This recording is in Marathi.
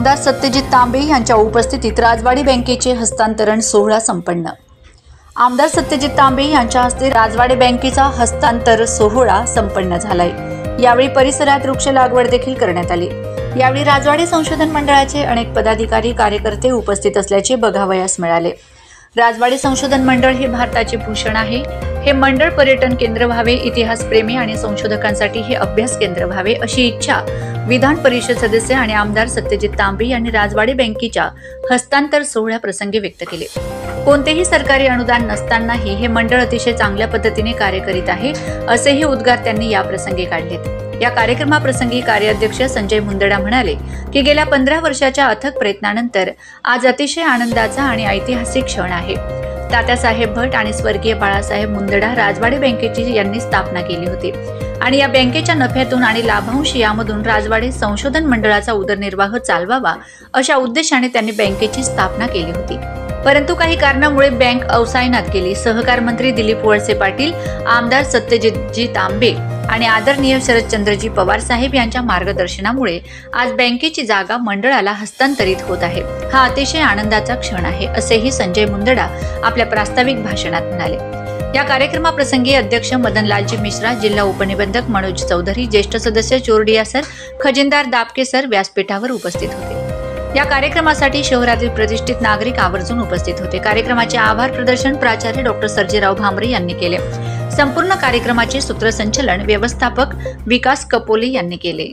आमदार सत्यजित तांबे यांच्या उपस्थितीत राजवाडी बँकेचे हस्तांतरण सोहळा संपन्न। आमदार सत्यजित तांबे यांच्या हस्ते राजवाडी बँकेचा हस्तांतर सोहळा संपन्न झालाय। यावेळी परिसरात वृक्ष लागवड देखील करण्यात आली। यावेळी राजवाडी संशोधन मंडळाचे अनेक पदाधिकारी कार्यकर्ते उपस्थित असल्याचे बघावयास मिळाले। राजवाडी संशोधन मंडळ हे भारताचे भूषण आहे। हे मंडळ पर्यटन केंद्र व्हावे, इतिहासप्रेमी आणि संशोधकांसाठी हे अभ्यास केंद्र व्हावे अशी इच्छा विधान परिषद सदस्य आणि आमदार सत्यजित तांबे यांनी राजवाडी बँकेच्या हस्तांतर सोहळ्याप्रसंगी व्यक्त केले। कोणतेही सरकारी अनुदान नसतानाही हे मंडळ अतिशय चांगल्या पद्धतीने कार्य करीत आहे असेही उद्गार त्यांनी या प्रसंगी काढले। या कार्यक्रमाप्रसंगी कार्याध्यक्ष संजय मुंदडा म्हणाले की गेल्या 15 वर्षाच्या अथक प्रयत्नानंतर आज अतिशय आनंदाचा आणि ऐतिहासिक क्षण आहे। तात्यासाहेब भट आणि स्वर्गीय बाळासाहेब मुंदडा राजवाडी बँकेची यांनी स्थापना केली होती आणि या बँकेच्या नफ्यातून आणि लाभांश यामधून राजवाडी संशोधन मंडळाचा उदरनिर्वाह चालवावा अशा उद्देशाने त्यांनी बँकेची स्थापना केली होती। परंतु काही कारणामुळे बँक अवसायनात गेली। सहकार मंत्री दिलीप वळसे पाटील, आमदार सत्यजितजी तांबे आणि आदरणीय शरदचंद्रजी पवार साहेब यांच्या मार्गदर्शनामुळे आज बँकेची जागा मंडळाला हस्तांतरित होत आहे। हा अतिशय आनंदाचा क्षण आहे असेही संजय मुंदडा आपल्या प्रास्ताविक भाषणात म्हणाले। या कार्यक्रमाप्रसंगी अध्यक्ष मदनलालजी मिश्रा, जिल्हा उपनिबंधक मनोज चौधरी, ज्येष्ठ सदस्य चोरडिया सर, खजिनदार दापके सर व्यासपीठावर उपस्थित होते। या कार्यक्रमासाठी शहरातील प्रतिष्ठित नागरिक आवर्जून उपस्थित होते। कार्यक्रमाचे आभार प्रदर्शन प्राचार्य डॉक्टर सर्जेराव भामरे यांनी केले। संपूर्ण कार्यक्रमाचे सूत्रसंचालन व्यवस्थापक विकास कपोले यांनी केले।